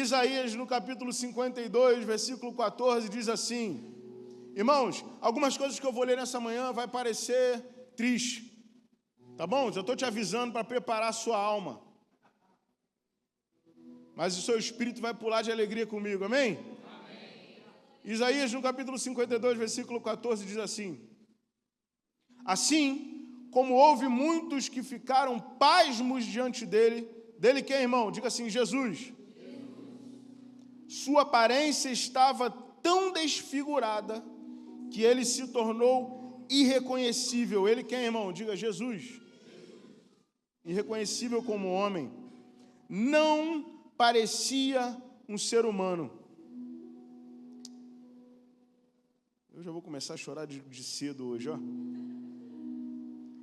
Isaías, no capítulo 52, versículo 14, diz assim: irmãos, algumas coisas que eu vou ler nessa manhã vai parecer triste, tá bom? Eu estou te avisando para preparar a sua alma, mas o seu espírito vai pular de alegria comigo, amém? Amém. Isaías, no capítulo 52, versículo 14, diz assim: assim como houve muitos que ficaram pasmos diante dele quem, irmão? Diga assim: Jesus. Sua aparência estava tão desfigurada que ele se tornou irreconhecível. Ele quem, irmão? Diga: Jesus. Irreconhecível como homem. Não parecia um ser humano. Eu já vou começar a chorar de cedo hoje, ó.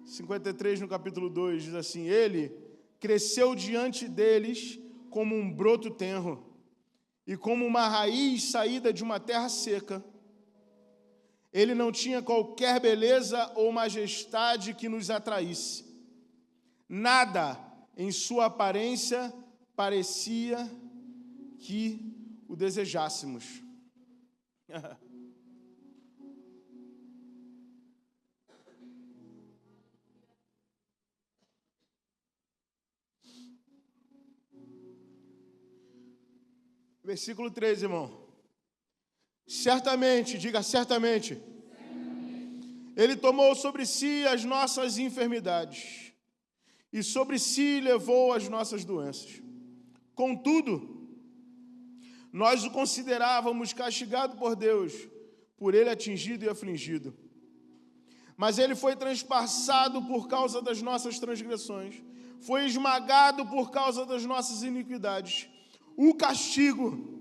53 no capítulo 2 diz assim: ele cresceu diante deles como um broto tenro e como uma raiz saída de uma terra seca. Ele não tinha qualquer beleza ou majestade que nos atraísse. Nada em sua aparência parecia que o desejássemos. Versículo 13, irmão. Certamente, diga certamente. Ele tomou sobre si as nossas enfermidades e sobre si levou as nossas doenças. Contudo, nós o considerávamos castigado por Deus, por ele atingido e afligido. Mas ele foi transpassado por causa das nossas transgressões, foi esmagado por causa das nossas iniquidades. O castigo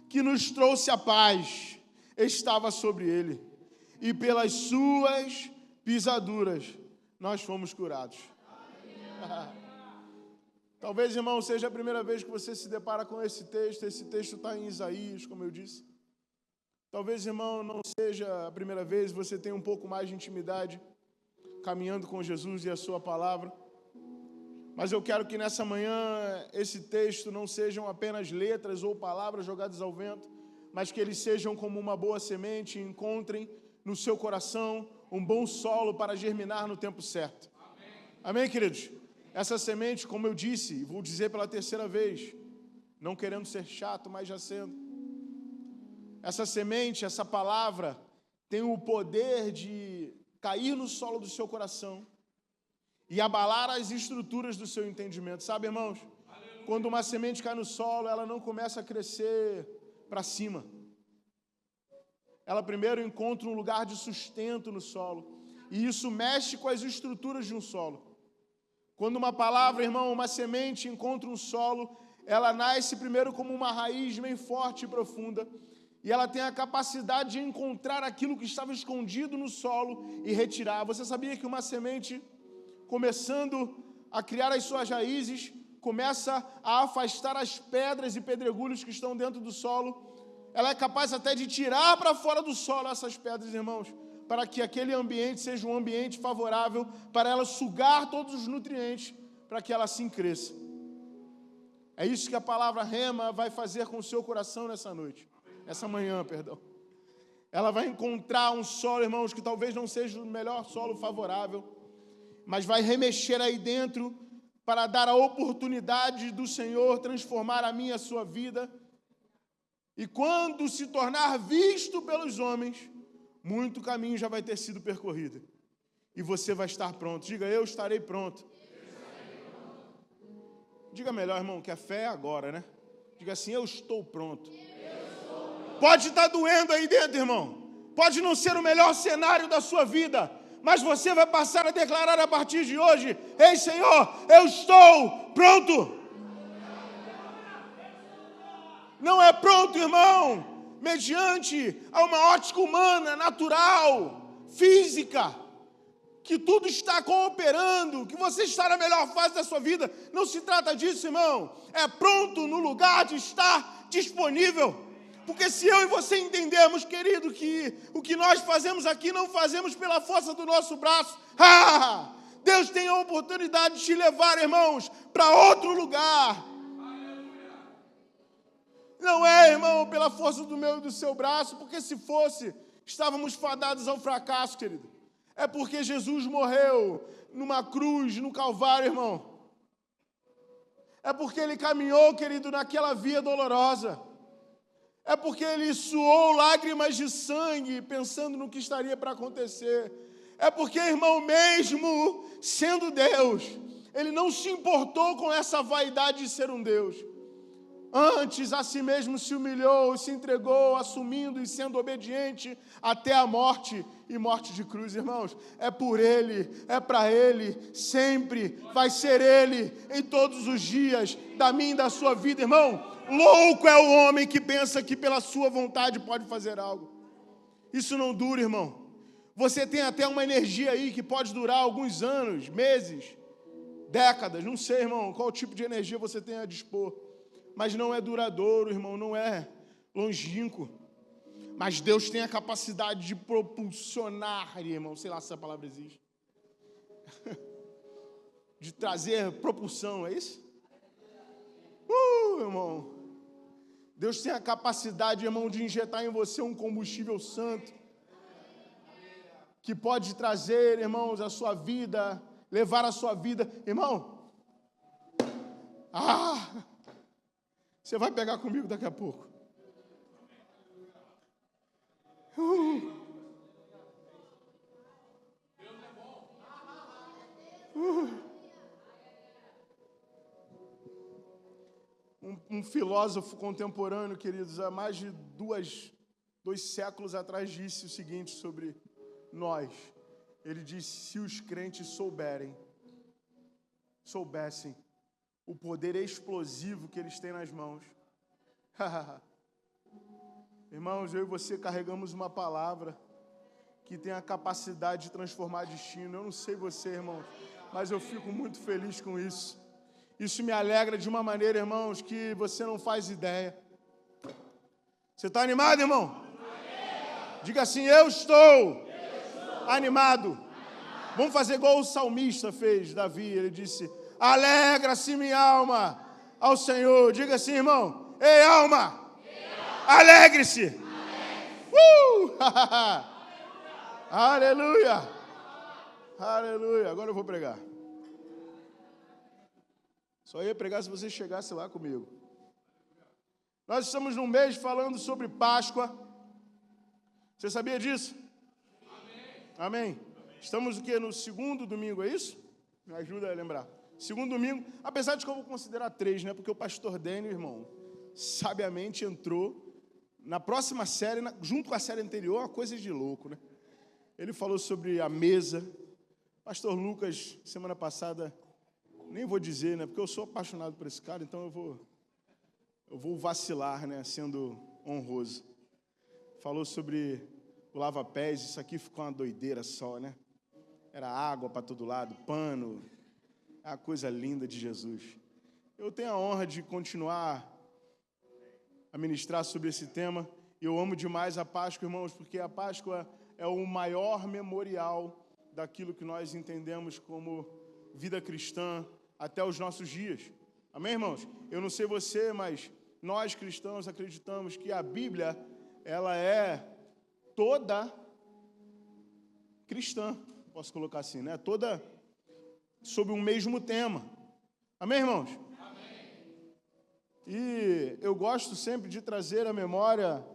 que nos trouxe a paz estava sobre ele, e pelas suas pisaduras nós fomos curados. Talvez, irmão, seja a primeira vez que você se depara com esse texto está em Isaías, como eu disse. Talvez, irmão, não seja a primeira vez, você tenha um pouco mais de intimidade caminhando com Jesus e a sua palavra. Mas eu quero que nessa manhã esse texto não sejam apenas letras ou palavras jogadas ao vento, mas que eles sejam como uma boa semente e encontrem no seu coração um bom solo para germinar no tempo certo. Amém, amém, queridos? Essa semente, como eu disse, vou dizer pela terceira vez, não querendo ser chato, mas já sendo. Essa semente, essa palavra, tem o poder de cair no solo do seu coração e abalar as estruturas do seu entendimento. Sabe, irmãos? Aleluia. Quando uma semente cai no solo, ela não começa a crescer para cima. Ela primeiro encontra um lugar de sustento no solo. E isso mexe com as estruturas de um solo. Quando uma palavra, irmão, uma semente encontra um solo, ela nasce primeiro como uma raiz bem forte e profunda. E ela tem a capacidade de encontrar aquilo que estava escondido no solo e retirar. Você sabia que uma semente, começando a criar as suas raízes, começa a afastar as pedras e pedregulhos que estão dentro do solo? Ela é capaz até de tirar para fora do solo essas pedras, irmãos, para que aquele ambiente seja um ambiente favorável para ela sugar todos os nutrientes, para que ela assim cresça. É isso que a palavra rema vai fazer com o seu coração nessa noite. Essa manhã, perdão. Ela vai encontrar um solo, irmãos, que talvez não seja o melhor solo favorável, mas vai remexer aí dentro para dar a oportunidade do Senhor transformar a minha e a sua vida. E quando se tornar visto pelos homens, muito caminho já vai ter sido percorrido. E você vai estar pronto. Diga: eu estarei pronto. Diga melhor, irmão, que a fé é agora, né? Diga assim: eu estou pronto. Pode estar doendo aí dentro, irmão. Pode não ser o melhor cenário da sua vida, mas você vai passar a declarar a partir de hoje: ei, Senhor, eu estou pronto. Não é pronto, irmão, mediante a uma ótica humana, natural, física, que tudo está cooperando, que você está na melhor fase da sua vida. Não se trata disso, irmão. É pronto no lugar de estar disponível. Porque se eu e você entendermos, querido, que o que nós fazemos aqui não fazemos pela força do nosso braço, Deus tem a oportunidade de te levar, irmãos, para outro lugar. irmão, pela força do meu e do seu braço, porque se fosse, estávamos fadados ao fracasso, querido. É porque Jesus morreu numa cruz, no Calvário, irmão. É porque Ele caminhou, querido, naquela via dolorosa. É porque Ele suou lágrimas de sangue, pensando no que estaria para acontecer. É porque, irmão, mesmo sendo Deus, Ele não se importou com essa vaidade de ser um Deus. Antes, a si mesmo se humilhou, se entregou, assumindo e sendo obediente até a morte e morte de cruz, irmãos. É por Ele, é para Ele, sempre vai ser Ele, em todos os dias da minha e da sua vida, irmão. Louco é o homem que pensa que pela sua vontade pode fazer algo. Isso não dura, irmão. Você tem até uma energia aí que pode durar alguns anos, meses, décadas, não sei, irmão, qual tipo de energia você tem a dispor. Mas não é duradouro, irmão, não é longínquo. Mas Deus tem a capacidade de propulsionar, irmão, sei lá se essa palavra existe. De trazer propulsão, é isso? Irmão. Deus tem a capacidade, irmão, de injetar em você um combustível santo. Que pode trazer, irmãos, a sua vida, levar a sua vida. Irmão, você vai pegar comigo daqui a pouco. Um filósofo contemporâneo, queridos, há mais de dois séculos atrás, disse o seguinte sobre nós. Ele disse: se os crentes soubessem o poder explosivo que eles têm nas mãos. Irmãos, eu e você carregamos uma palavra que tem a capacidade de transformar destino. Eu não sei você, irmãos, mas eu fico muito feliz com isso. Isso me alegra de uma maneira, irmãos, que você não faz ideia. Você está animado, irmão? Diga assim: eu estou animado. Vamos fazer igual o salmista fez, Davi. Ele disse: alegra-se minha alma ao Senhor. Diga assim, irmão: ei, alma, alegre-se. Aleluia. Aleluia. Agora eu vou pregar. Só ia pregar se você chegasse lá comigo. Nós estamos num mês falando sobre Páscoa. Você sabia disso? Amém. Estamos o quê? No segundo domingo, é isso? Me ajuda a lembrar. Segundo domingo, apesar de que eu vou considerar 3, né? Porque o pastor Dênio, irmão, sabiamente entrou na próxima série, junto com a série anterior, uma coisa de louco, né? Ele falou sobre a mesa. Pastor Lucas, semana passada, nem vou dizer, né? Porque eu sou apaixonado por esse cara, então eu vou vacilar, né? Sendo honroso. Falou sobre o lava-pés, isso aqui ficou uma doideira só, né? Era água para todo lado, pano, é a coisa linda de Jesus. Eu tenho a honra de continuar a ministrar sobre esse tema. Eu amo demais a Páscoa, irmãos, porque a Páscoa é o maior memorial daquilo que nós entendemos como vida cristã até os nossos dias. Amém, irmãos? Eu não sei você, mas nós cristãos acreditamos que a Bíblia, ela é toda cristã, posso colocar assim, né? Toda sob um mesmo tema. Amém, irmãos? Amém. E eu gosto sempre de trazer à memória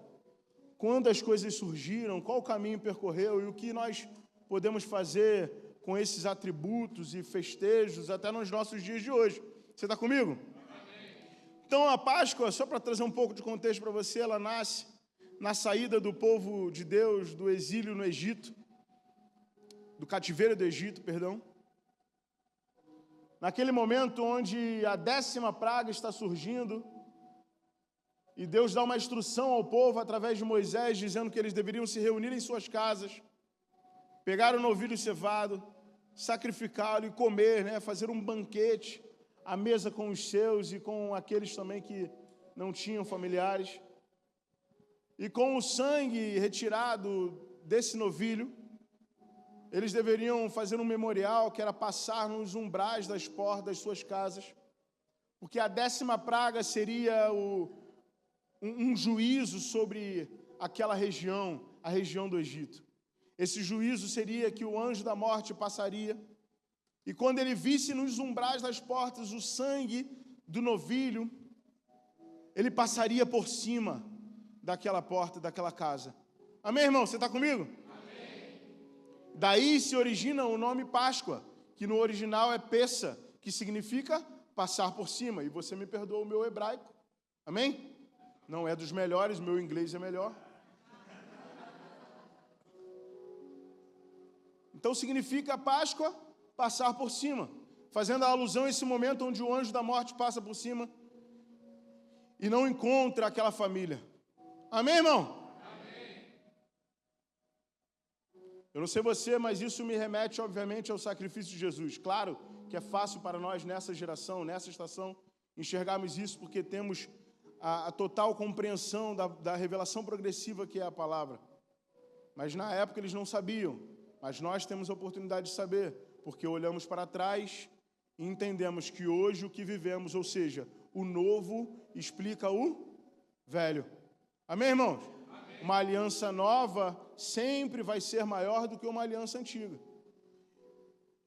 quando as coisas surgiram, qual o caminho percorreu e o que nós podemos fazer com esses atributos e festejos até nos nossos dias de hoje. Você está comigo? Amém. Então, a Páscoa, só para trazer um pouco de contexto para você, ela nasce na saída do povo de Deus do exílio no Egito, do cativeiro do Egito, perdão. Naquele momento onde a 10ª praga está surgindo, e Deus dá uma instrução ao povo através de Moisés, dizendo que eles deveriam se reunir em suas casas, pegar o novilho cevado, sacrificá-lo e comer, né, fazer um banquete, à mesa com os seus e com aqueles também que não tinham familiares. E com o sangue retirado desse novilho, eles deveriam fazer um memorial, que era passar nos umbrais das portas das suas casas, porque a 10ª praga seria um juízo sobre aquela região, a região do Egito. Esse juízo seria que o anjo da morte passaria, e quando ele visse nos umbrais das portas o sangue do novilho, ele passaria por cima daquela porta, daquela casa. Amém, irmão? Você está comigo? Amém. Daí se origina o nome Páscoa, que no original é Pessa, que significa passar por cima. E você me perdoa o meu hebraico. Amém? Não é dos melhores, meu inglês é melhor. Então significa Páscoa, passar por cima, fazendo a alusão a esse momento onde o anjo da morte passa por cima e não encontra aquela família. Amém, irmão? Amém. Eu não sei você, mas isso me remete, obviamente, ao sacrifício de Jesus. Claro que é fácil para nós, nessa geração, nessa estação, enxergarmos isso, porque temos a total compreensão da revelação progressiva que é a palavra. Mas na época eles não sabiam, mas nós temos a oportunidade de saber, porque olhamos para trás e entendemos que hoje o que vivemos, ou seja, o novo explica o velho. Amém, irmãos? Amém. Uma aliança nova sempre vai ser maior do que uma aliança antiga.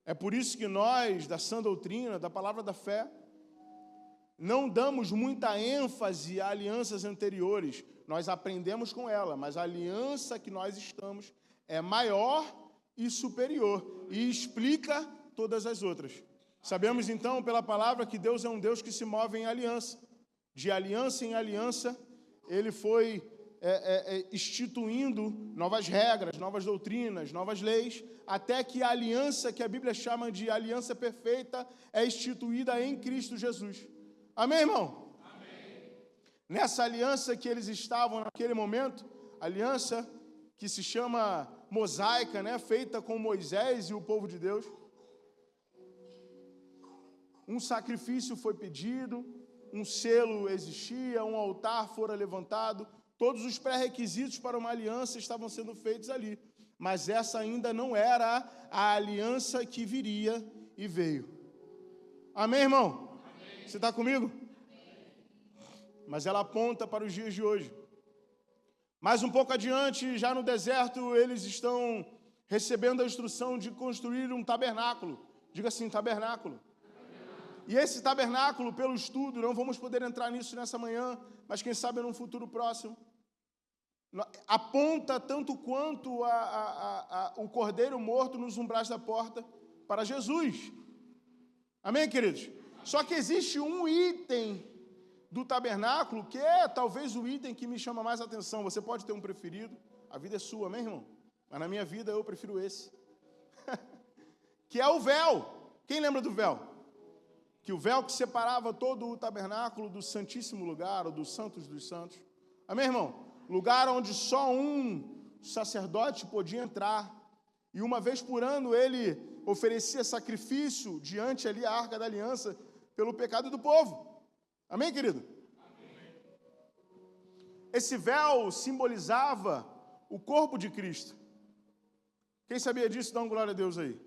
É por isso que nós, da sã doutrina, da palavra da fé, não damos muita ênfase a alianças anteriores. Nós aprendemos com ela, mas a aliança que nós estamos é maior e superior e explica todas as outras. Sabemos, então, pela palavra, que Deus é um Deus que se move em aliança. De aliança em aliança, Ele foi instituindo novas regras, novas doutrinas, novas leis, até que a aliança que a Bíblia chama de aliança perfeita é instituída em Cristo Jesus. Amém, irmão? Amém. Nessa aliança que eles estavam naquele momento, aliança que se chama mosaica, né, feita com Moisés e o povo de Deus, um sacrifício foi pedido, um selo existia, um altar fora levantado, todos os pré-requisitos para uma aliança estavam sendo feitos ali, mas essa ainda não era a aliança que viria e veio. Amém, irmão? Amém. Você está comigo? Amém. Mas ela aponta para os dias de hoje. Mais um pouco adiante, já no deserto, eles estão recebendo a instrução de construir um tabernáculo. Diga assim, tabernáculo. E esse tabernáculo, pelo estudo, não vamos poder entrar nisso nessa manhã, mas quem sabe num futuro próximo, aponta tanto quanto o cordeiro morto nos umbrais da porta para Jesus. Amém, queridos? Só que existe um item do tabernáculo que é talvez o item que me chama mais atenção. Você pode ter um preferido, a vida é sua, amém, irmão? Mas na minha vida eu prefiro esse. Que é o véu. Quem lembra do véu? Que o véu que separava todo o tabernáculo do Santíssimo Lugar, ou dos Santos dos Santos. Amém, irmão? Lugar onde só um sacerdote podia entrar. E uma vez por ano ele oferecia sacrifício diante ali a Arca da Aliança pelo pecado do povo. Amém, querido? Amém. Esse véu simbolizava o corpo de Cristo. Quem sabia disso, dá uma glória a Deus aí.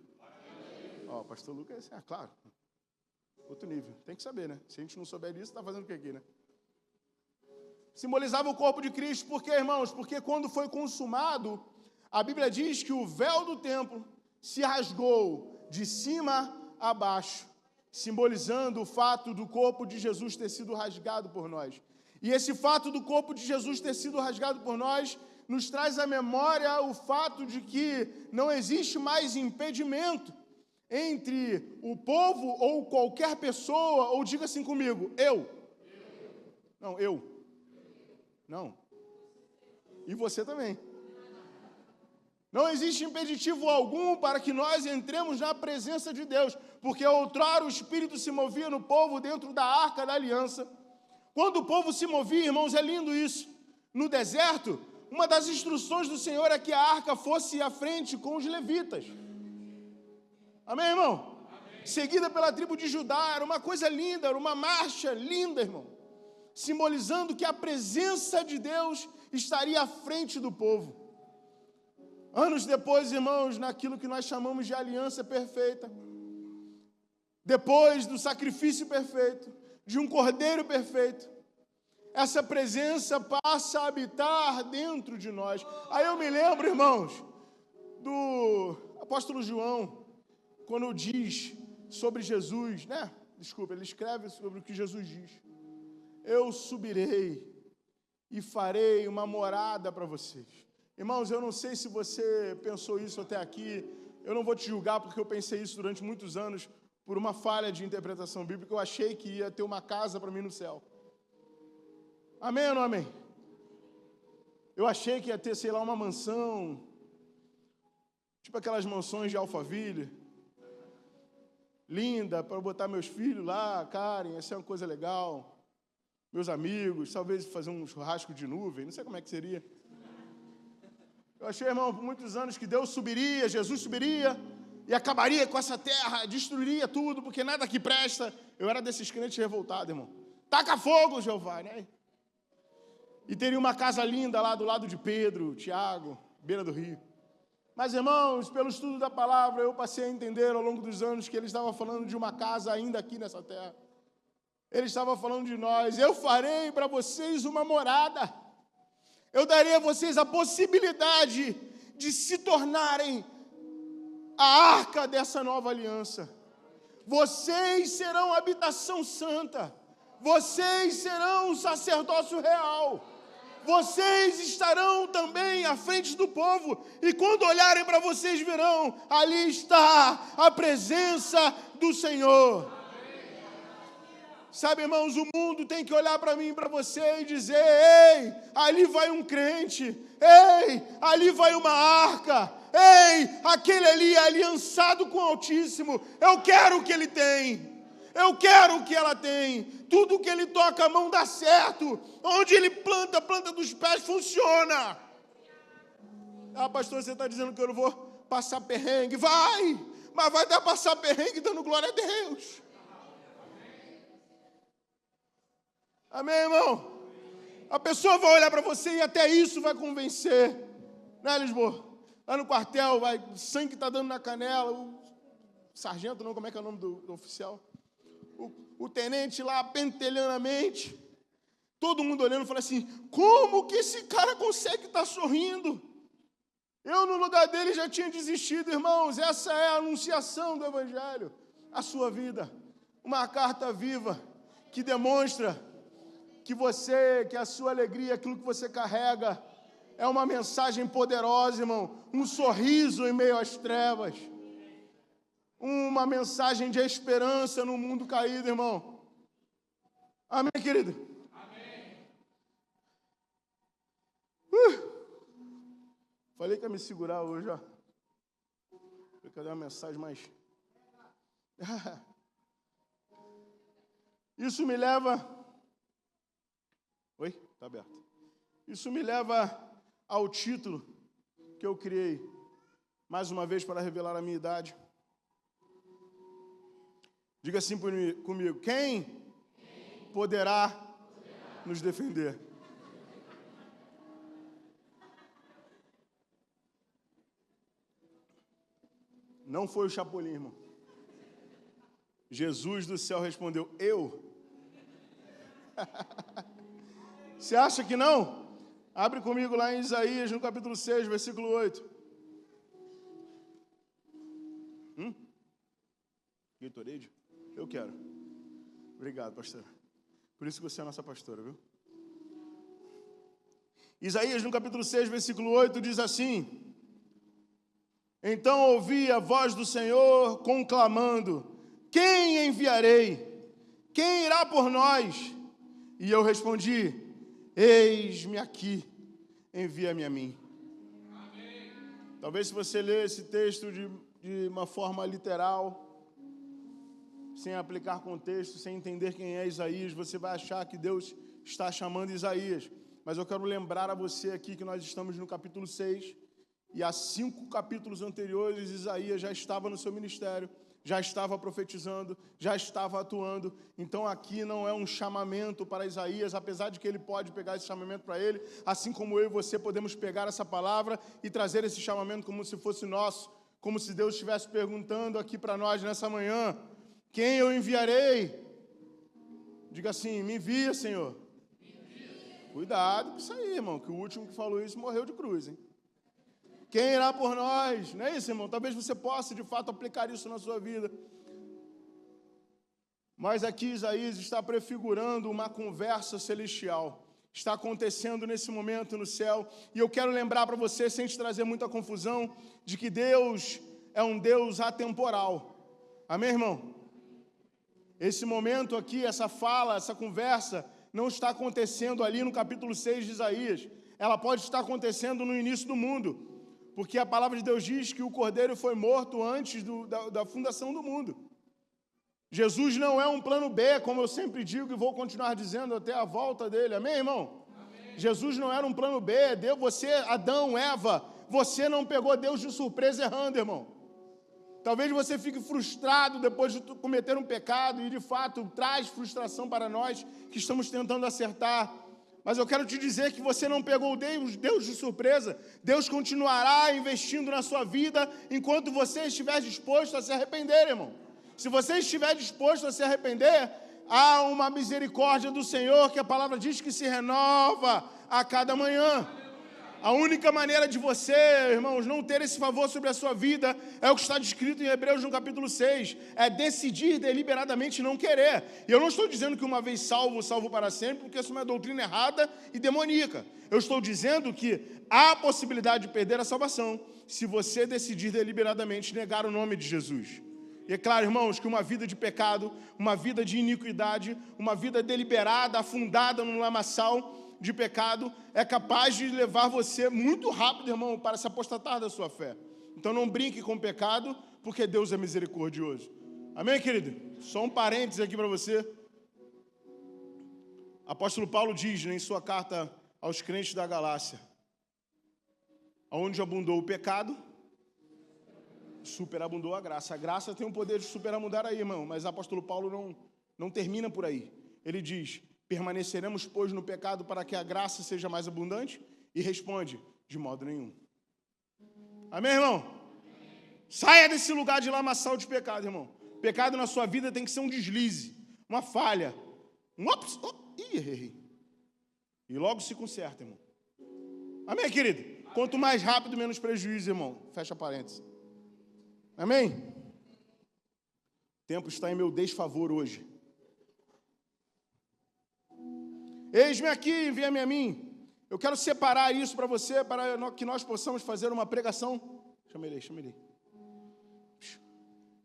Ó, pastor Lucas, claro. Outro nível. Tem que saber, né? Se a gente não souber disso, está fazendo o que aqui, né? Simbolizava o corpo de Cristo. Por quê, irmãos? Porque quando foi consumado, a Bíblia diz que o véu do templo se rasgou de cima a baixo, simbolizando o fato do corpo de Jesus ter sido rasgado por nós. E esse fato do corpo de Jesus ter sido rasgado por nós nos traz à memória o fato de que não existe mais impedimento entre o povo ou qualquer pessoa, ou diga assim comigo, eu. Não, eu. Não. E você também. Não existe impeditivo algum para que nós entremos na presença de Deus, porque outrora o Espírito se movia no povo dentro da Arca da Aliança. Quando o povo se movia, irmãos, é lindo isso. No deserto, uma das instruções do Senhor é que a arca fosse à frente com os levitas. Amém, irmão? Amém. Seguida pela tribo de Judá, era uma coisa linda, era uma marcha linda, irmão, simbolizando que a presença de Deus estaria à frente do povo. Anos depois, irmãos, naquilo que nós chamamos de aliança perfeita, depois do sacrifício perfeito, de um cordeiro perfeito, essa presença passa a habitar dentro de nós. Aí eu me lembro, irmãos, do apóstolo João, quando diz sobre Jesus, né? Desculpa, ele escreve sobre o que Jesus diz. Eu subirei e farei uma morada para vocês. Irmãos, eu não sei se você pensou isso até aqui, eu não vou te julgar porque eu pensei isso durante muitos anos, por uma falha de interpretação bíblica, eu achei que ia ter uma casa para mim no céu. Amém ou não amém? Eu achei que ia ter, sei lá, uma mansão, tipo aquelas mansões de Alphaville, linda, para botar meus filhos lá, Karen, ia ser uma coisa legal, meus amigos, talvez fazer um churrasco de nuvem, não sei como é que seria. Eu achei, irmão, por muitos anos que Deus subiria, Jesus subiria e acabaria com essa terra, destruiria tudo, porque nada aqui presta. Eu era desses crentes revoltados, irmão. Taca fogo, Jeová, né? E teria uma casa linda lá do lado de Pedro, Tiago, beira do rio. Mas, irmãos, pelo estudo da palavra, eu passei a entender ao longo dos anos que ele estava falando de uma casa ainda aqui nessa terra. Ele estava falando de nós. Eu farei para vocês uma morada. Eu darei a vocês a possibilidade de se tornarem a arca dessa nova aliança. Vocês serão habitação santa. Vocês serão o sacerdócio real. Vocês estarão também à frente do povo. E quando olharem para vocês, verão, ali está a presença do Senhor. Sabe, irmãos, o mundo tem que olhar para mim e para você e dizer: ei, ali vai um crente. Ei, ali vai uma arca. Ei, aquele ali é aliançado com o Altíssimo. Eu quero o que ele tem. Eu quero o que ela tem. Tudo que ele toca a mão dá certo. Onde ele planta, a planta dos pés funciona. Ah, pastor, você está dizendo que eu não vou passar perrengue? Vai! Mas vai dar passar perrengue dando glória a Deus. Amém, irmão? A pessoa vai olhar para você e até isso vai convencer. Né, Lisboa? Lá no quartel, vai, o sangue está dando na canela. O sargento, não, como é que é o nome do oficial? O tenente lá pentelhando a mente. Todo mundo olhando e falando assim: como que esse cara consegue estar sorrindo? Eu, no lugar dele, já tinha desistido, irmãos. Essa é a anunciação do Evangelho. A sua vida. Uma carta viva que demonstra que a sua alegria, aquilo que você carrega, é uma mensagem poderosa, irmão. Um sorriso em meio às trevas. Uma mensagem de esperança no mundo caído, irmão. Amém, querido? Amém. Falei que ia me segurar hoje, ó. Eu quero dar uma mensagem mais... Isso me leva... Oi? Está aberto. Isso me leva ao título que eu criei, mais uma vez para revelar a minha idade. Diga assim comigo: quem poderá nos defender? Não foi o Chapolin, irmão. Jesus do céu respondeu: eu. Você acha que não? Abre comigo lá em Isaías, no capítulo 6, versículo 8. Gatorade? Eu quero. Obrigado, pastor. Por isso que você é a nossa pastora, viu? Isaías, no capítulo 6, versículo 8, diz assim: então ouvi a voz do Senhor conclamando: quem enviarei? Quem irá por nós? E eu respondi: eis-me aqui, envia-me a mim. Amém. Talvez se você ler esse texto de uma forma literal, sem aplicar contexto, sem entender quem é Isaías, você vai achar que Deus está chamando Isaías. Mas eu quero lembrar a você aqui que nós estamos no capítulo 6, e há 5 capítulos anteriores, Isaías já estava no seu ministério, já estava profetizando, já estava atuando. Então aqui não é um chamamento para Isaías, apesar de que ele pode pegar esse chamamento para ele, assim como eu e você podemos pegar essa palavra e trazer esse chamamento como se fosse nosso, como se Deus estivesse perguntando aqui para nós nessa manhã: quem eu enviarei? Diga assim: me envia, Senhor. Me envia, Cuidado com isso aí, irmão, que o último que falou isso morreu de cruz, hein? Quem irá por nós? Não é isso, irmão? Talvez você possa, de fato, aplicar isso na sua vida. Mas aqui Isaías está prefigurando uma conversa celestial. Está acontecendo nesse momento no céu. E eu quero lembrar para você, sem te trazer muita confusão, de que Deus é um Deus atemporal. Amém, irmão? Esse momento aqui, essa fala, essa conversa, não está acontecendo ali no capítulo 6 de Isaías. Ela pode estar acontecendo no início do mundo. Porque a palavra de Deus diz que o Cordeiro foi morto antes da fundação do mundo. Jesus não é um plano B, como eu sempre digo e vou continuar dizendo até a volta dele. Amém, irmão? Amém. Jesus não era um plano B. Você, Adão, Eva, você não pegou Deus de surpresa errando, irmão. Talvez você fique frustrado depois de cometer um pecado e, de fato, traz frustração para nós que estamos tentando acertar. Mas eu quero te dizer que você não pegou Deus de surpresa. Deus continuará investindo na sua vida enquanto você estiver disposto a se arrepender, irmão. Se você estiver disposto a se arrepender, há uma misericórdia do Senhor, que a palavra diz que se renova a cada manhã. A única maneira de você, irmãos, não ter esse favor sobre a sua vida é o que está descrito em Hebreus no capítulo 6. É decidir deliberadamente não querer. E eu não estou dizendo que uma vez salvo, salvo para sempre, porque isso é uma doutrina errada e demoníaca. Eu estou dizendo que há a possibilidade de perder a salvação se você decidir deliberadamente negar o nome de Jesus. E é claro, irmãos, que uma vida de pecado, uma vida de iniquidade, uma vida deliberada, afundada num lamaçal de pecado, é capaz de levar você muito rápido, irmão, para se apostatar da sua fé. Então não brinque com o pecado, porque Deus é misericordioso. Amém, querido? Só um parênteses aqui para você. Apóstolo Paulo diz, né, em sua carta aos crentes da Galácia, onde abundou o pecado, superabundou a graça. A graça tem o poder de superabundar aí, irmão, mas o apóstolo Paulo não termina por aí. Ele diz: permaneceremos, pois, no pecado para que a graça seja mais abundante? E responde: de modo nenhum. Amém, irmão? Saia desse lugar de lamaçal de pecado, irmão. Pecado na sua vida tem que ser um deslize, uma falha. Errei. E logo se conserta, irmão. Amém, querido? Quanto mais rápido, menos prejuízo, irmão. Fecha parênteses. Amém? O tempo está em meu desfavor hoje. Eis-me aqui, envia-me a mim. Eu quero separar isso para você, para que nós possamos fazer uma pregação. Chama ele.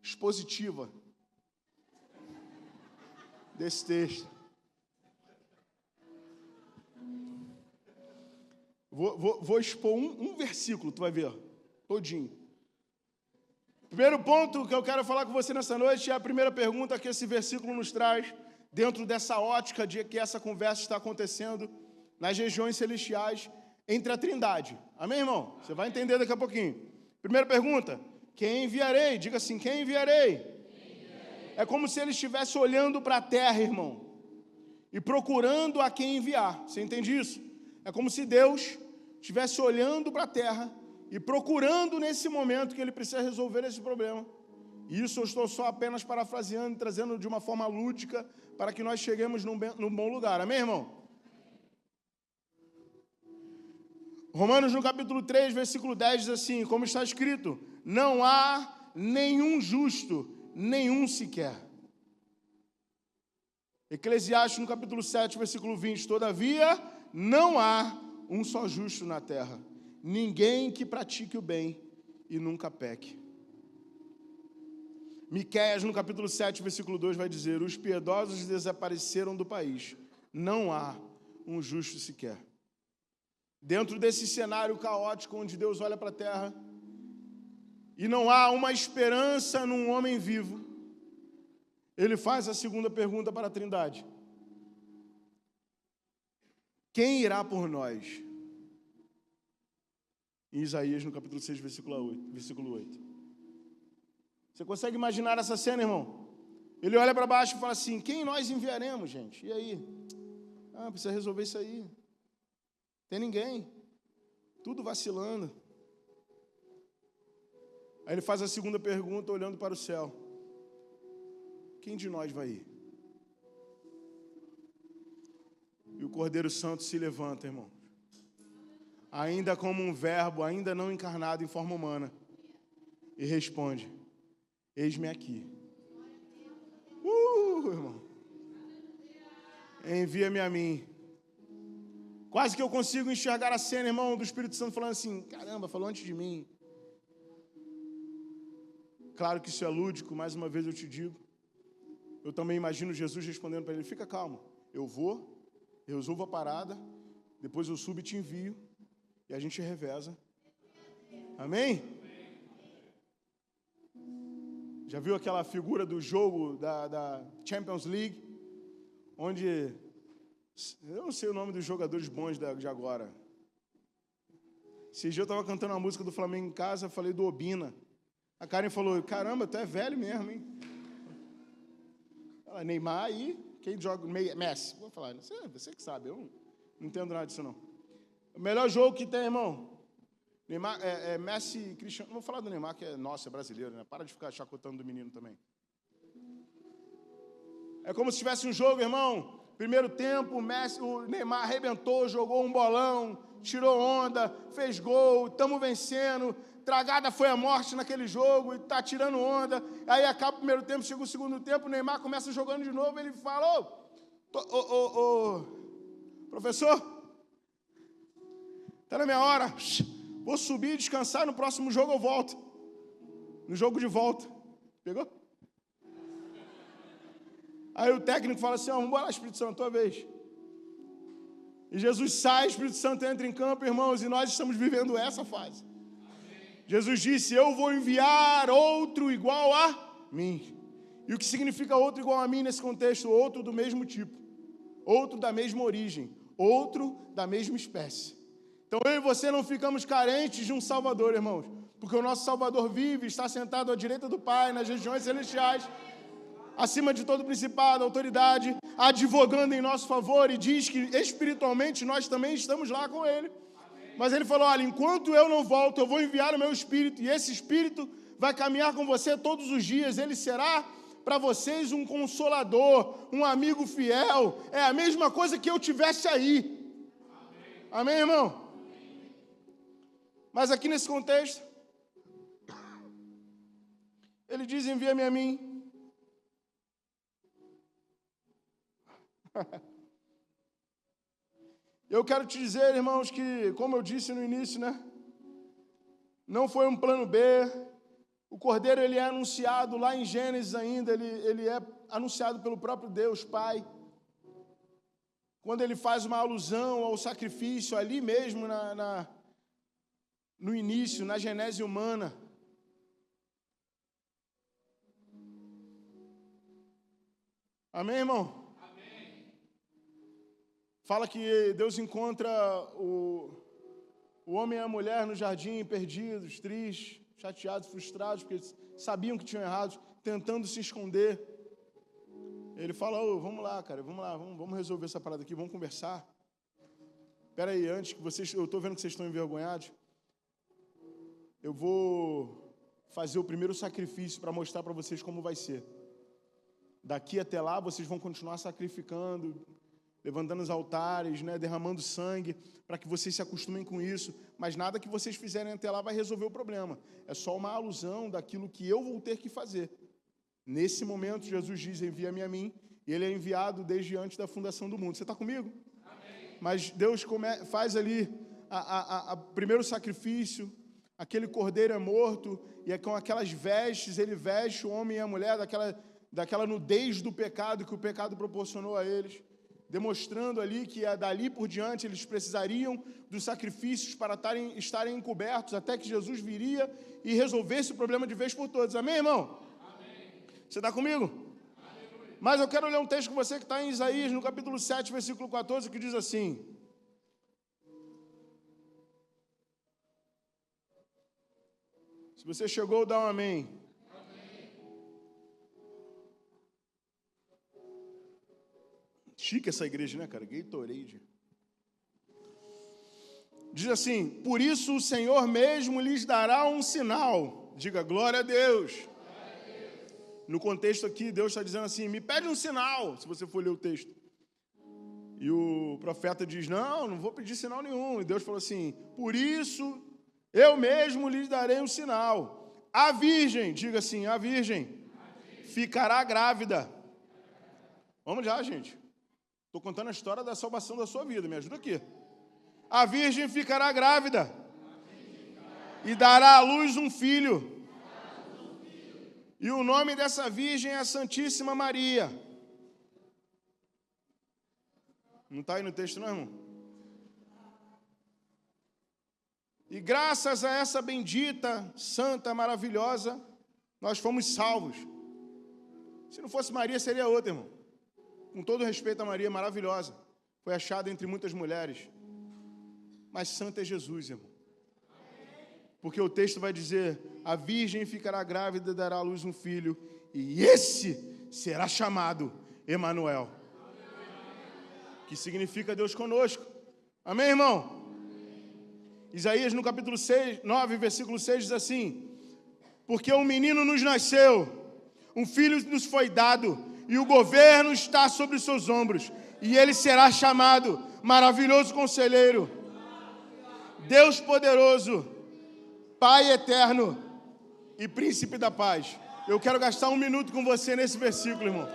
Expositiva. Desse texto. Vou expor um versículo, tu vai ver, todinho. Primeiro ponto que eu quero falar com você nessa noite é a primeira pergunta que esse versículo nos traz, dentro dessa ótica de que essa conversa está acontecendo nas regiões celestiais entre a Trindade. Amém, irmão? Você vai entender daqui a pouquinho. Primeira pergunta: quem enviarei? Diga assim: quem enviarei? É como se ele estivesse olhando para a terra, irmão, e procurando a quem enviar. Você entende isso? É como se Deus estivesse olhando para a terra e procurando nesse momento que ele precisa resolver esse problema. E isso eu estou só apenas parafraseando e trazendo de uma forma lúdica para que nós cheguemos num bom lugar. Amém, irmão? Romanos, no capítulo 3, versículo 10, diz assim, como está escrito: não há nenhum justo, nenhum sequer. Eclesiastes, no capítulo 7, versículo 20, todavia, não há um só justo na terra, ninguém que pratique o bem e nunca peque. Miqueias, no capítulo 7, versículo 2, vai dizer: os piedosos desapareceram do país, não há um justo sequer. Dentro desse cenário caótico, onde Deus olha para a terra e não há uma esperança num homem vivo, ele faz a segunda pergunta para a Trindade: quem irá por nós? Em Isaías, no capítulo 6, versículo 8. Você consegue imaginar essa cena, irmão? Ele olha para baixo e fala assim: quem nós enviaremos, gente? E aí? Precisa resolver isso aí. Tem ninguém. Tudo vacilando. Aí ele faz a segunda pergunta, olhando para o céu: quem de nós vai ir? E o Cordeiro Santo se levanta, irmão. Ainda como um verbo, ainda não encarnado em forma humana. E responde: eis-me aqui. Irmão. Envia-me a mim. Quase que eu consigo enxergar a cena, irmão, do Espírito Santo falando assim: caramba, falou antes de mim. Claro que isso é lúdico, mais uma vez eu te digo. Eu também imagino Jesus respondendo para ele: fica calmo, eu vou, eu resolvo a parada, depois eu subo e te envio, e a gente reveza. Amém? Já viu aquela figura do jogo da Champions League? Onde, eu não sei o nome dos jogadores bons de agora. Esse dia eu estava cantando uma música do Flamengo em casa, falei do Obina. A Karen falou: caramba, tu é velho mesmo, hein? Ela, Neymar aí, quem joga? Messi. Vou falar, você que sabe, eu não entendo nada disso não. O melhor jogo que tem, irmão, Neymar, Messi, Cristiano. Não vou falar do Neymar, que é nosso, é brasileiro, né? Para de ficar chacotando do menino também. É como se tivesse um jogo, irmão. Primeiro tempo, o Neymar arrebentou, jogou um bolão, tirou onda, fez gol, estamos vencendo. Tragada foi a morte naquele jogo e está tirando onda. Aí acaba o primeiro tempo, chega o segundo tempo, o Neymar começa jogando de novo, ele fala: professor, está na minha hora, vou subir e descansar, no próximo jogo eu volto. No jogo de volta. Pegou? Aí o técnico fala assim: vamos embora, Espírito Santo, tua vez. E Jesus sai, o Espírito Santo entra em campo, irmãos, e nós estamos vivendo essa fase. Jesus disse: eu vou enviar outro igual a mim. E o que significa outro igual a mim nesse contexto? Outro do mesmo tipo, outro da mesma origem, outro da mesma espécie. Então eu e você não ficamos carentes de um Salvador, irmãos, porque o nosso Salvador vive, está sentado à direita do Pai, nas regiões celestiais, acima de todo principado, autoridade, advogando em nosso favor, e diz que espiritualmente nós também estamos lá com Ele. Mas ele falou: olha, enquanto eu não volto, eu vou enviar o meu Espírito, e esse Espírito vai caminhar com você todos os dias. Ele será para vocês um consolador, um amigo fiel. É a mesma coisa que eu tivesse aí. Amém, irmão? Mas aqui nesse contexto, ele diz: envia-me a mim. Eu quero te dizer, irmãos, que, como eu disse no início, né? Não foi um plano B. O Cordeiro, ele é anunciado lá em Gênesis ainda, ele é anunciado pelo próprio Deus, Pai. Quando ele faz uma alusão ao sacrifício, ali mesmo no início, na genese humana. Amém, irmão? Fala que Deus encontra o homem e a mulher no jardim, perdidos, tristes, chateados, frustrados, porque eles sabiam que tinham errado, tentando se esconder. Ele fala: vamos lá, cara, vamos resolver essa parada aqui, vamos conversar. Espera aí, antes que vocês, eu estou vendo que vocês estão envergonhados, eu vou fazer o primeiro sacrifício para mostrar para vocês como vai ser. Daqui até lá, vocês vão continuar sacrificando, levantando os altares, né, derramando sangue, para que vocês se acostumem com isso, mas nada que vocês fizerem até lá vai resolver o problema. É só uma alusão daquilo que eu vou ter que fazer. Nesse momento, Jesus diz: envia-me a mim, e ele é enviado desde antes da fundação do mundo. Você está comigo? Amém. Mas Deus faz ali o primeiro sacrifício, aquele cordeiro é morto, e é com aquelas vestes, ele veste o homem e a mulher daquela nudez do pecado que o pecado proporcionou a eles, demonstrando ali que dali por diante eles precisariam dos sacrifícios para estarem encobertos, até que Jesus viria e resolvesse o problema de vez por todas. Amém, irmão? Amém. Você está comigo? Aleluia. Mas eu quero ler um texto com você que está em Isaías, no capítulo 7, versículo 14, que diz assim: se você chegou, dá um amém. Chique essa igreja, né, cara? Gatorade. Diz assim: por isso o Senhor mesmo lhes dará um sinal. Diga glória a Deus. Glória a Deus. No contexto aqui, Deus está dizendo assim: me pede um sinal, se você for ler o texto. E o profeta diz, não vou pedir sinal nenhum. E Deus falou assim, por isso eu mesmo lhes darei um sinal. A virgem, diga assim, a virgem ficará grávida. Vamos lá, gente. Estou contando a história da salvação da sua vida, me ajuda aqui. A virgem ficará grávida e dará à luz um filho. E o nome dessa virgem é a Santíssima Maria. Não está aí no texto, não, irmão? E graças a essa bendita, santa, maravilhosa, nós fomos salvos. Se não fosse Maria, seria outra, irmão. Com todo respeito a Maria, maravilhosa. Foi achada entre muitas mulheres. Mas santa é Jesus, irmão. Porque o texto vai dizer, a virgem ficará grávida e dará à luz um filho, e esse será chamado Emanuel. Que significa Deus conosco. Amém, irmão? Isaías, no capítulo 9, versículo 6, diz assim, porque um menino nos nasceu, um filho nos foi dado, e o governo está sobre os seus ombros, e ele será chamado Maravilhoso Conselheiro, Deus Poderoso, Pai Eterno e Príncipe da Paz. Eu quero gastar 1 minuto com você nesse versículo, irmão.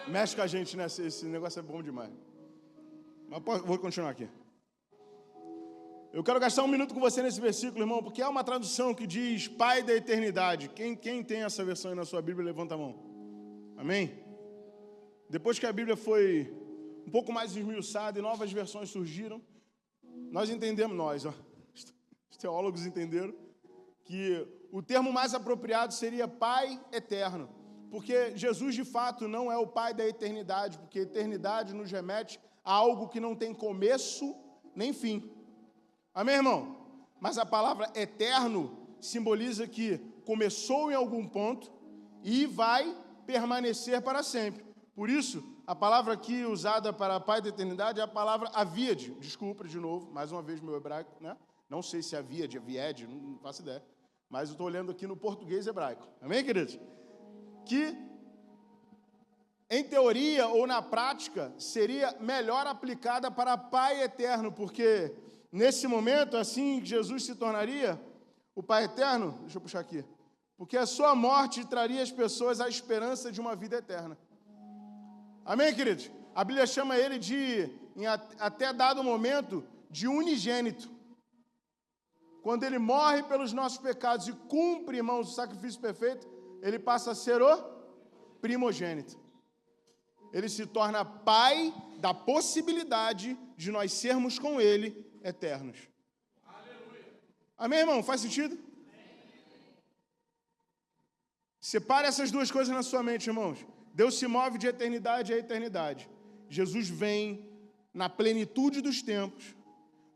Mexe com a gente, né? Esse negócio é bom demais. Mas vou continuar aqui. Eu quero gastar 1 minuto com você nesse versículo, irmão, porque é uma tradução que diz Pai da Eternidade. Quem tem essa versão aí na sua Bíblia, levanta a mão. Amém? Depois que a Bíblia foi um pouco mais esmiuçada e novas versões surgiram, nós entendemos, os teólogos entenderam, que o termo mais apropriado seria Pai Eterno. Porque Jesus, de fato, não é o Pai da eternidade, porque eternidade nos remete a algo que não tem começo nem fim. Amém, irmão? Mas a palavra eterno simboliza que começou em algum ponto e vai permanecer para sempre. Por isso, a palavra aqui usada para Pai da eternidade é a palavra avíade. Desculpa, de novo, mais uma vez meu hebraico, né? Não sei se é avíade, aviede, não faço ideia. Mas eu estou olhando aqui no português hebraico. Amém, queridos? Que, em teoria ou na prática, seria melhor aplicada para Pai Eterno, porque, nesse momento, assim, Jesus se tornaria o Pai Eterno, deixa eu puxar aqui, porque a sua morte traria às pessoas a esperança de uma vida eterna. Amém, queridos? A Bíblia chama ele de, até dado momento, de unigênito. Quando ele morre pelos nossos pecados e cumpre, irmãos, o sacrifício perfeito, ele passa a ser o primogênito. Ele se torna pai da possibilidade de nós sermos com ele eternos. Aleluia. Amém, irmão? Faz sentido? Separe essas duas coisas na sua mente, irmãos. Deus se move de eternidade a eternidade. Jesus vem na plenitude dos tempos,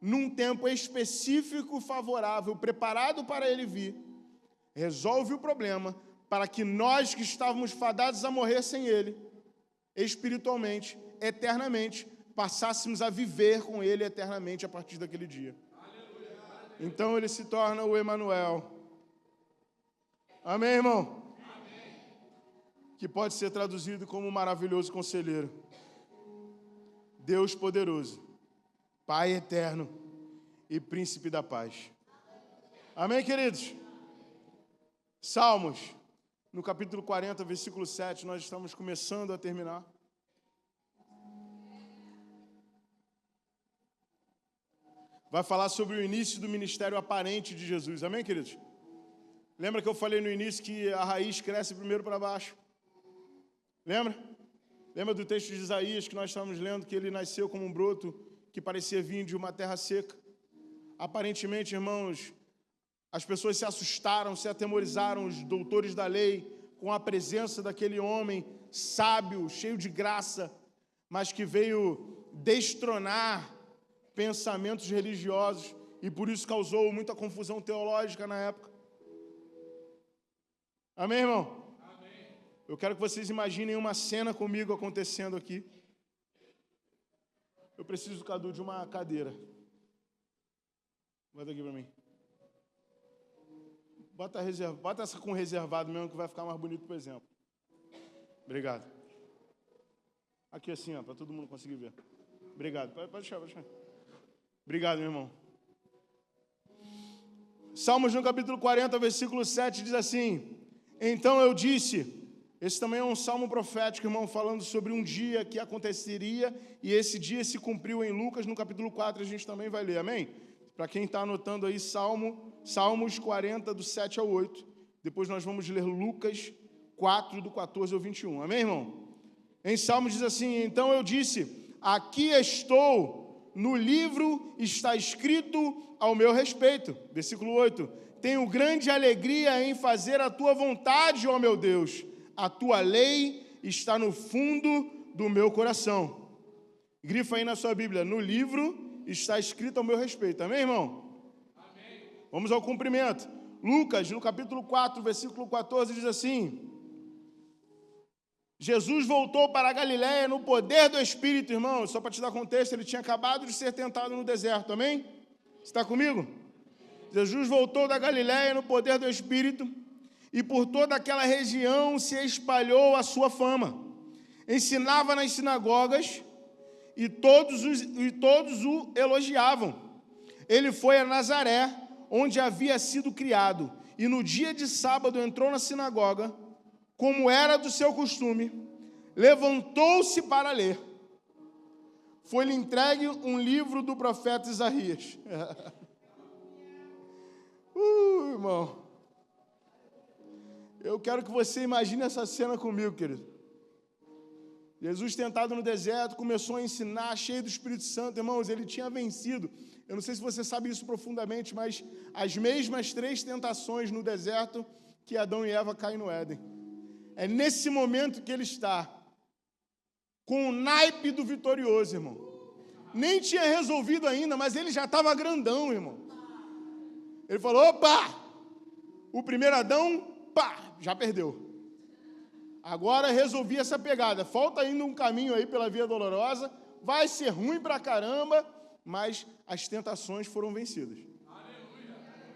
num tempo específico favorável, preparado para ele vir, resolve o problema, para que nós que estávamos fadados a morrer sem ele, espiritualmente, eternamente, passássemos a viver com ele eternamente a partir daquele dia. Então ele se torna o Emanuel. Amém, irmão? Amém. Que pode ser traduzido como maravilhoso conselheiro, Deus poderoso, Pai eterno e Príncipe da Paz. Amém, queridos? Salmos. No capítulo 40, versículo 7, nós estamos começando a terminar. Vai falar sobre o início do ministério aparente de Jesus. Amém, queridos? Lembra que eu falei no início que a raiz cresce primeiro para baixo? Lembra? Lembra do texto de Isaías que nós estamos lendo, que ele nasceu como um broto que parecia vir de uma terra seca? Aparentemente, irmãos, as pessoas se assustaram, se atemorizaram, os doutores da lei, com a presença daquele homem sábio, cheio de graça, mas que veio destronar pensamentos religiosos e por isso causou muita confusão teológica na época. Amém, irmão? Amém. Eu quero que vocês imaginem uma cena comigo acontecendo aqui. Eu preciso, Cadu, de uma cadeira. Vai daqui para mim. Bota essa com reservado mesmo, que vai ficar mais bonito, por exemplo. Obrigado. Aqui assim, ó, para todo mundo conseguir ver. Obrigado. Pode deixar. Obrigado, meu irmão. Salmos no capítulo 40, versículo 7, diz assim: então eu disse... Esse também é um salmo profético, irmão, falando sobre um dia que aconteceria, e esse dia se cumpriu em Lucas, no capítulo 4, a gente também vai ler, amém? Para quem está anotando aí, Salmos 40, do 7 ao 8. Depois nós vamos ler Lucas 4, do 14 ao 21, amém, irmão? Em Salmos diz assim: então eu disse, aqui estou, no livro está escrito ao meu respeito. Versículo 8, tenho grande alegria em fazer a tua vontade, ó meu Deus. A tua lei está no fundo do meu coração. Grifa aí na sua Bíblia, no livro está escrito ao meu respeito. Amém, irmão? Amém. Vamos ao cumprimento. Lucas, no capítulo 4, versículo 14, diz assim: Jesus voltou para a Galiléia no poder do Espírito, irmão. Só para te dar contexto, ele tinha acabado de ser tentado no deserto. Amém? Você está comigo? Jesus voltou da Galiléia no poder do Espírito, e por toda aquela região se espalhou a sua fama. Ensinava nas sinagogas e todos o elogiavam. Ele foi a Nazaré, onde havia sido criado, e no dia de sábado entrou na sinagoga, como era do seu costume, levantou-se para ler. Foi-lhe entregue um livro do profeta Isaías. Irmão. Eu quero que você imagine essa cena comigo, querido. Jesus, tentado no deserto, começou a ensinar, cheio do Espírito Santo. Irmãos, ele tinha vencido. Eu não sei se você sabe isso profundamente, mas as mesmas 3 tentações no deserto que Adão e Eva caem no Éden. É nesse momento que ele está, com o naipe do vitorioso, irmão. Nem tinha resolvido ainda, mas ele já estava grandão, irmão. Ele falou, opa! O primeiro Adão... já perdeu. Agora resolvi essa pegada. Falta ainda um caminho aí pela via dolorosa. Vai ser ruim pra caramba, mas as tentações foram vencidas.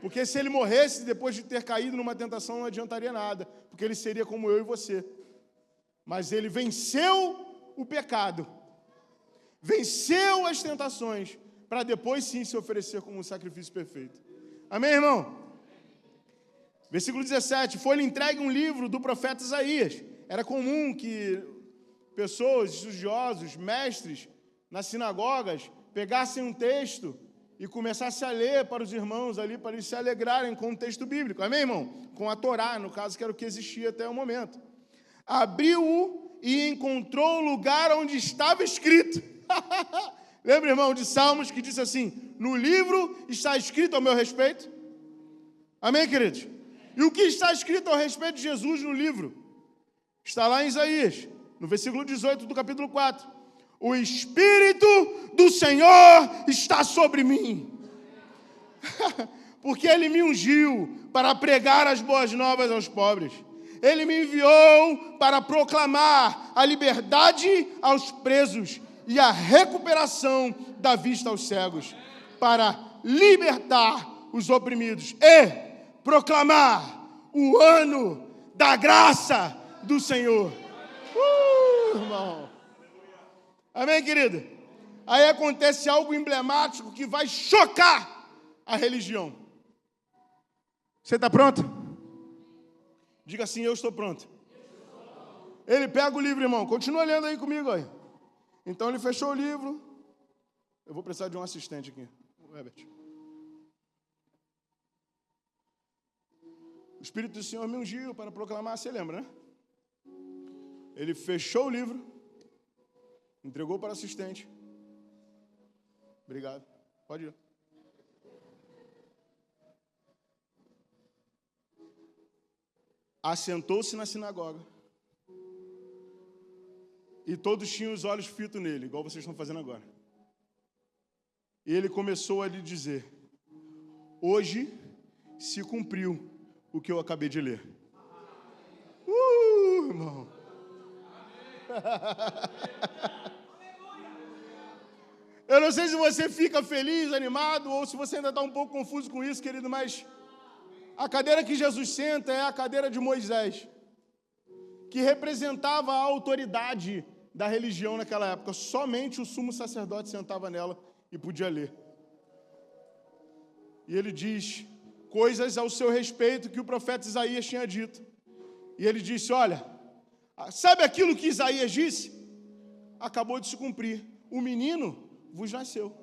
Porque se ele morresse depois de ter caído numa tentação, não adiantaria nada. Porque ele seria como eu e você. Mas ele venceu o pecado. Venceu as tentações. Para depois sim se oferecer como um sacrifício perfeito. Amém, irmão? Versículo 17, foi-lhe entregue um livro do profeta Isaías. Era comum que pessoas, estudiosos, mestres, nas sinagogas, pegassem um texto e começassem a ler para os irmãos ali, para eles se alegrarem com o texto bíblico. Amém, irmão? Com a Torá, no caso, que era o que existia até o momento. Abriu-o e encontrou o lugar onde estava escrito. Lembra, irmão, de Salmos, que diz assim, no livro está escrito ao meu respeito? Amém, queridos? E o que está escrito a respeito de Jesus no livro? Está lá em Isaías, no versículo 18 do capítulo 4. O Espírito do Senhor está sobre mim, porque Ele me ungiu para pregar as boas novas aos pobres. Ele me enviou para proclamar a liberdade aos presos e a recuperação da vista aos cegos, para libertar os oprimidos e proclamar o ano da graça do Senhor. Irmão. Amém, querido? Aí acontece algo emblemático que vai chocar a religião. Você está pronto? Diga assim, eu estou pronto. Ele pega o livro, irmão. Continua lendo aí comigo. Aí. Então ele fechou o livro. Eu vou precisar de um assistente aqui. O Herbert. O Espírito do Senhor me ungiu para proclamar, você lembra, né? Ele fechou o livro, entregou para o assistente. Obrigado. Pode ir. Assentou-se na sinagoga. E todos tinham os olhos fitos nele, igual vocês estão fazendo agora. E ele começou a lhe dizer, hoje se cumpriu o que eu acabei de ler. Irmão. Eu não sei se você fica feliz, animado, ou se você ainda está um pouco confuso com isso, querido, mas A cadeira que Jesus senta é a cadeira de Moisés, que representava a autoridade da religião naquela época. Somente o sumo sacerdote sentava nela e podia ler. E ele diz coisas ao seu respeito que o profeta Isaías tinha dito. E ele disse, olha, sabe aquilo que Isaías disse? Acabou de se cumprir. O menino vos nasceu.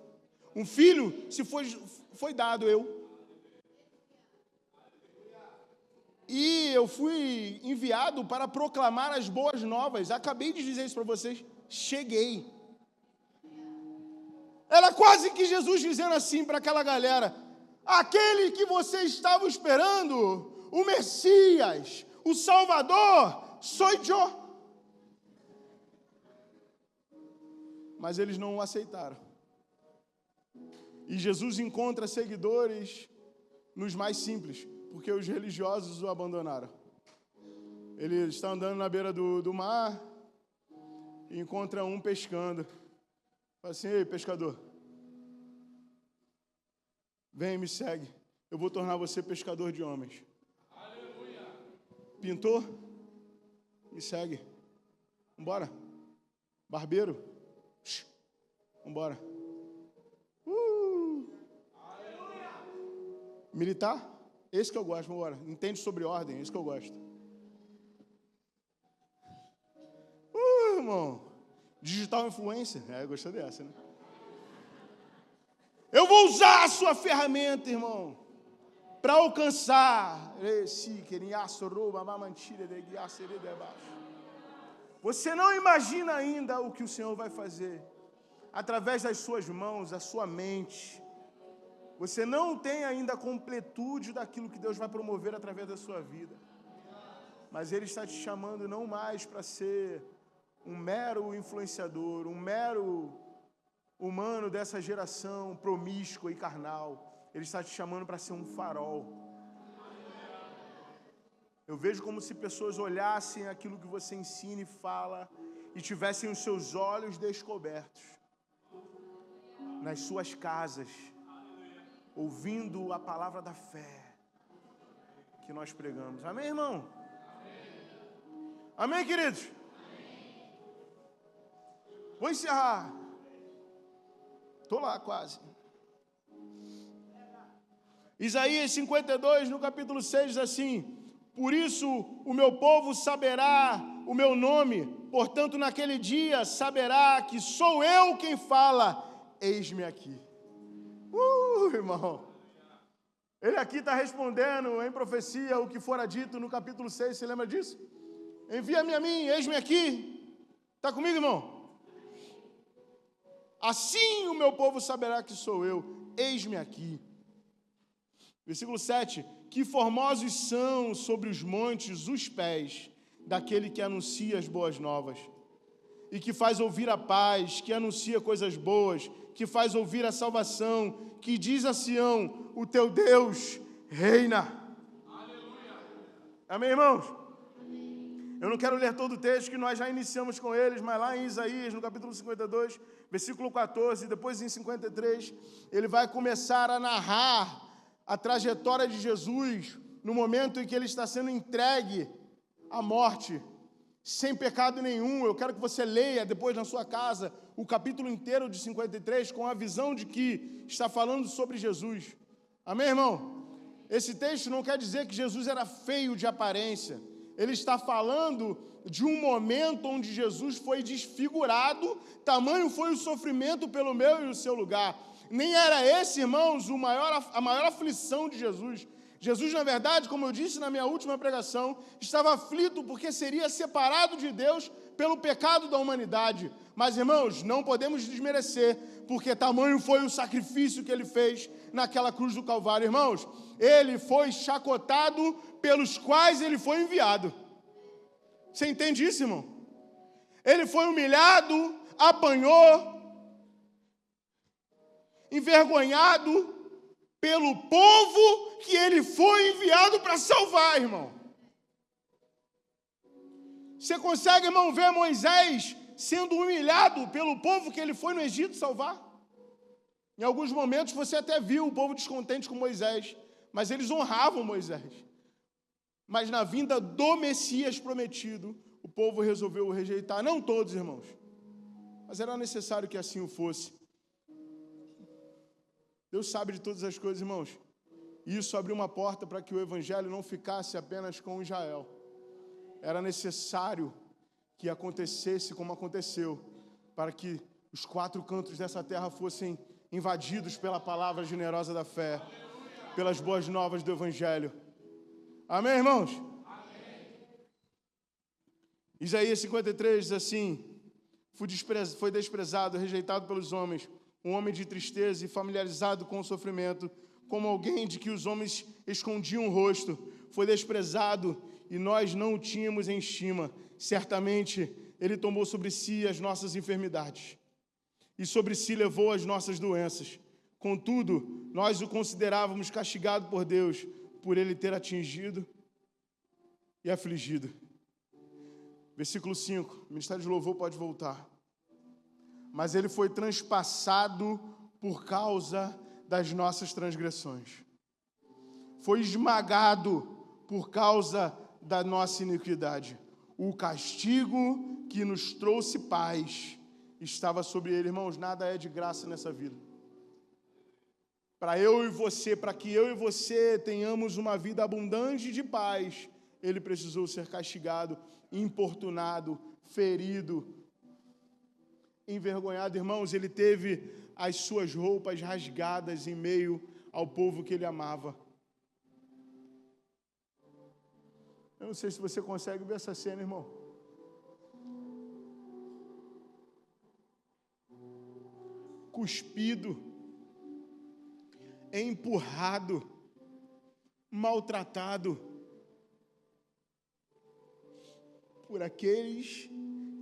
Um filho se foi dado eu. E eu fui enviado para proclamar as boas novas. Acabei de dizer isso para vocês. Cheguei. Era quase que Jesus dizendo assim para aquela galera, aquele que vocês estavam esperando, o Messias, o Salvador, sou eu. Mas eles não o aceitaram. E Jesus encontra seguidores nos mais simples, porque os religiosos o abandonaram. Ele está andando na beira do mar e encontra um pescando. Fala assim, ei, pescador, vem e me segue. Eu vou tornar você pescador de homens. Aleluia. Pintor, me segue. Vambora. Barbeiro, vambora. Militar, esse que eu gosto, vambora. Entende sobre ordem, esse que eu gosto. Irmão. Digital influencer, gostou dessa, né? Eu vou usar a sua ferramenta, irmão, para alcançar. Você não imagina ainda o que o Senhor vai fazer através das suas mãos, a sua mente. Você não tem ainda a completude daquilo que Deus vai promover através da sua vida. Mas Ele está te chamando não mais para ser um mero influenciador, um mero humano dessa geração promíscua e carnal. Ele está te chamando para ser um farol. Eu vejo como se pessoas olhassem aquilo que você ensina e fala e tivessem os seus olhos descobertos nas suas casas, ouvindo a palavra da fé que nós pregamos. Amém, irmão? Amém, queridos? Vou encerrar. Estou lá quase. Isaías 52, no capítulo 6, diz assim, por isso o meu povo saberá o meu nome, portanto naquele dia saberá que sou eu quem fala, eis-me aqui. Irmão, ele aqui está respondendo em profecia o que fora dito no capítulo 6, você lembra disso? Envia-me a mim, eis-me aqui. Está comigo, irmão? Assim o meu povo saberá que sou eu, eis-me aqui. Versículo 7, que formosos são sobre os montes os pés daquele que anuncia as boas novas, e que faz ouvir a paz, que anuncia coisas boas, que faz ouvir a salvação, que diz a Sião, o teu Deus reina. Aleluia. Amém, irmãos? Eu não quero ler todo o texto, que nós já iniciamos com eles, mas lá em Isaías, no capítulo 52, versículo 14, depois em 53, ele vai começar a narrar a trajetória de Jesus no momento em que ele está sendo entregue à morte, sem pecado nenhum. Eu quero que você leia depois na sua casa o capítulo inteiro de 53 com a visão de que está falando sobre Jesus. Amém, irmão? Esse texto não quer dizer que Jesus era feio de aparência. Ele está falando de um momento onde Jesus foi desfigurado, tamanho foi o sofrimento pelo meu e o seu lugar. Nem era esse, irmãos, a maior aflição de Jesus. Jesus, na verdade, como eu disse na minha última pregação, estava aflito porque seria separado de Deus pelo pecado da humanidade. Mas, irmãos, não podemos desmerecer, porque tamanho foi o sacrifício que ele fez naquela cruz do Calvário. Irmãos, ele foi chacotado pelos quais ele foi enviado. Você entende isso, irmão? Ele foi humilhado, apanhou, envergonhado pelo povo que ele foi enviado para salvar, irmão. Você consegue, irmão, ver Moisés sendo humilhado pelo povo que ele foi no Egito salvar? Em alguns momentos você até viu o povo descontente com Moisés, mas eles honravam Moisés. Mas na vinda do Messias prometido, o povo resolveu o rejeitar. Não todos, irmãos, mas era necessário que assim o fosse. Deus sabe de todas as coisas, irmãos. E isso abriu uma porta para que o evangelho não ficasse apenas com Israel. Era necessário que acontecesse como aconteceu, para que os 4 cantos dessa terra fossem invadidos pela palavra generosa da fé, pelas boas novas do evangelho. Amém, irmãos? Amém. Isaías 53 diz assim: foi desprezado, rejeitado pelos homens, um homem de tristeza e familiarizado com o sofrimento, como alguém de que os homens escondiam o rosto. Foi desprezado e nós não o tínhamos em estima. Certamente ele tomou sobre si as nossas enfermidades e sobre si levou as nossas doenças. Contudo, nós o considerávamos castigado por Deus, por ele ter atingido e afligido. Versículo 5, o ministério de louvor pode voltar. Mas ele foi transpassado por causa das nossas transgressões. Foi esmagado por causa da nossa iniquidade. O castigo que nos trouxe paz estava sobre ele. Irmãos, nada é de graça nessa vida. Para que eu e você tenhamos uma vida abundante de paz, ele precisou ser castigado, importunado, ferido, envergonhado. Irmãos, ele teve as suas roupas rasgadas em meio ao povo que ele amava. Eu não sei se você consegue ver essa cena, irmão. Cuspido, empurrado, maltratado por aqueles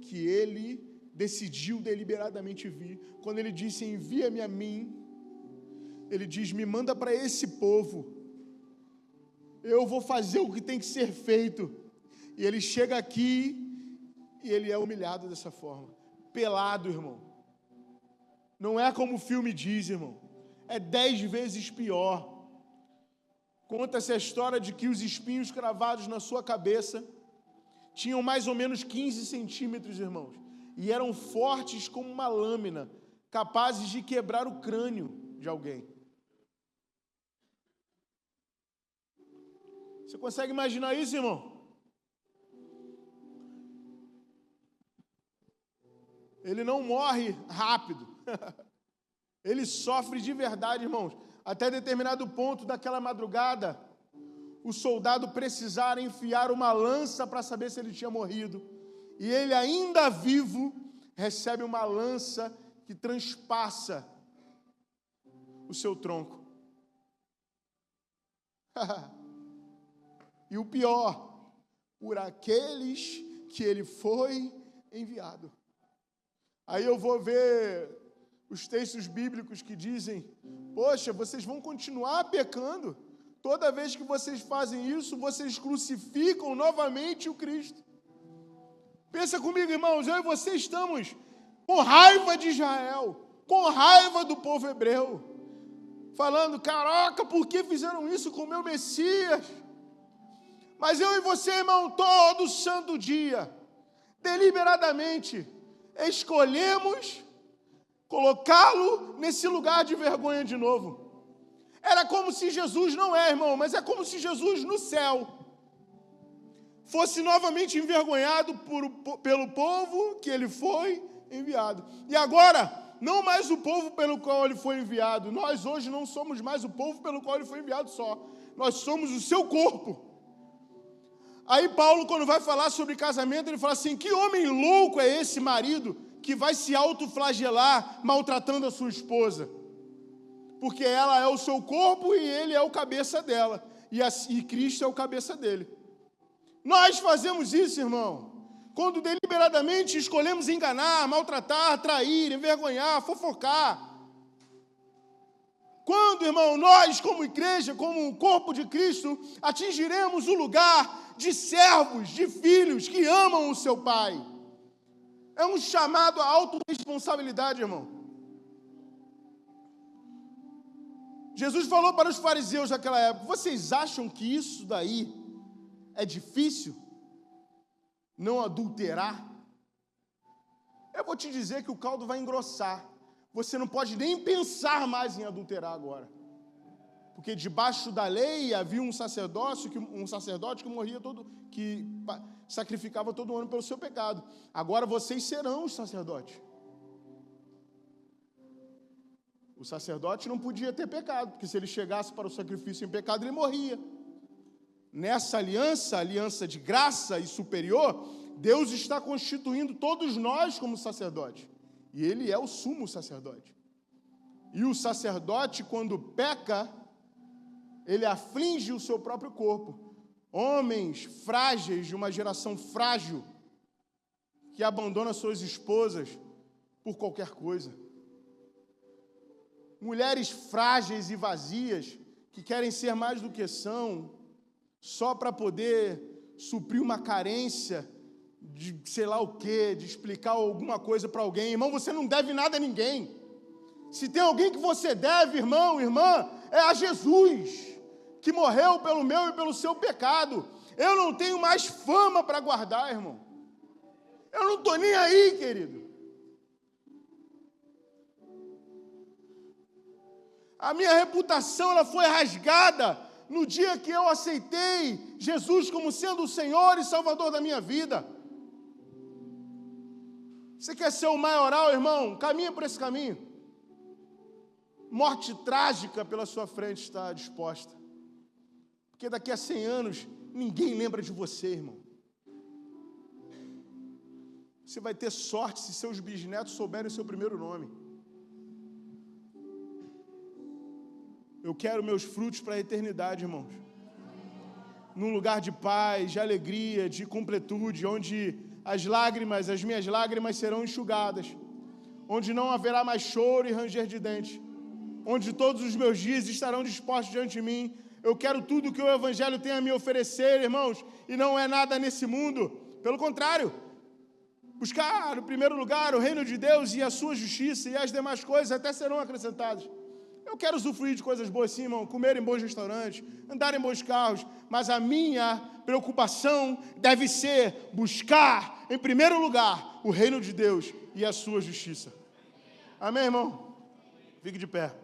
que ele decidiu deliberadamente vir. Quando ele disse, envia-me a mim, ele diz, me manda para esse povo, eu vou fazer o que tem que ser feito. E ele chega aqui e ele é humilhado dessa forma, pelado, irmão. Não é como o filme diz, irmão, é 10 vezes pior. Conta-se a história de que os espinhos cravados na sua cabeça tinham mais ou menos 15 centímetros, irmãos, e eram fortes como uma lâmina, capazes de quebrar o crânio de alguém. Você consegue imaginar isso, irmão? Ele não morre rápido. Ele sofre de verdade, irmãos. Até determinado ponto daquela madrugada, o soldado precisara enfiar uma lança para saber se ele tinha morrido. E ele, ainda vivo, recebe uma lança que transpassa o seu tronco. E o pior, por aqueles que ele foi enviado. Aí eu vou ver os textos bíblicos que dizem, poxa, vocês vão continuar pecando. Toda vez que vocês fazem isso, vocês crucificam novamente o Cristo. Pensa comigo, irmãos, eu e você estamos com raiva de Israel, com raiva do povo hebreu, falando, caraca, por que fizeram isso com o meu Messias? Mas eu e você, irmão, todo santo dia, deliberadamente, escolhemos colocá-lo nesse lugar de vergonha de novo. Era como se Jesus, não é, irmão, mas é como se Jesus no céu fosse novamente envergonhado pelo povo que ele foi enviado. E agora, não mais o povo pelo qual ele foi enviado. Nós hoje não somos mais o povo pelo qual ele foi enviado só. Nós somos o seu corpo. Aí Paulo, quando vai falar sobre casamento, ele fala assim, que homem louco é esse marido que vai se autoflagelar maltratando a sua esposa? Porque ela é o seu corpo e ele é o cabeça dela. E Cristo é o cabeça dele. Nós fazemos isso, irmão, quando deliberadamente escolhemos enganar, maltratar, trair, envergonhar, fofocar. Quando, irmão, nós como igreja, como o corpo de Cristo, atingiremos o lugar de servos, de filhos que amam o seu Pai. É um chamado à autorresponsabilidade, irmão. Jesus falou para os fariseus naquela época: vocês acham que isso daí é difícil? Não adulterar? Eu vou te dizer que o caldo vai engrossar. Você não pode nem pensar mais em adulterar agora. Porque debaixo da lei havia um sacerdote que morria que sacrificava todo ano pelo seu pecado. Agora vocês serão os sacerdotes. O sacerdote não podia ter pecado, porque se ele chegasse para o sacrifício em pecado, ele morria. Nessa aliança de graça e superior, Deus está constituindo todos nós como sacerdotes. E ele é o sumo sacerdote. E o sacerdote, quando peca, ele aflige o seu próprio corpo. Homens frágeis, de uma geração frágil, que abandona suas esposas por qualquer coisa. Mulheres frágeis e vazias, que querem ser mais do que são, só para poder suprir uma carência de sei lá o quê, de explicar alguma coisa para alguém. Irmão, você não deve nada a ninguém. Se tem alguém que você deve, irmão, irmã, é a Jesus, que morreu pelo meu e pelo seu pecado. Eu não tenho mais fama para guardar, irmão. Eu não estou nem aí, querido. A minha reputação ela foi rasgada no dia que eu aceitei Jesus como sendo o Senhor e Salvador da minha vida. Você quer ser o maioral, irmão? Caminha por esse caminho. Morte trágica pela sua frente está disposta. Porque daqui a 100 anos, ninguém lembra de você, irmão. Você vai ter sorte se seus bisnetos souberem o seu primeiro nome. Eu quero meus frutos para a eternidade, irmãos. Num lugar de paz, de alegria, de completude, onde as minhas lágrimas serão enxugadas, onde não haverá mais choro e ranger de dentes, onde todos os meus dias estarão dispostos diante de mim. Eu quero tudo que o Evangelho tem a me oferecer, irmãos, e não é nada nesse mundo. Pelo contrário, buscar, no primeiro lugar, o reino de Deus e a sua justiça, e as demais coisas até serão acrescentadas. Eu quero usufruir de coisas boas sim, irmão, comer em bons restaurantes, andar em bons carros, mas a minha preocupação deve ser buscar, em primeiro lugar, o reino de Deus e a sua justiça. Amém, irmão? Fique de pé.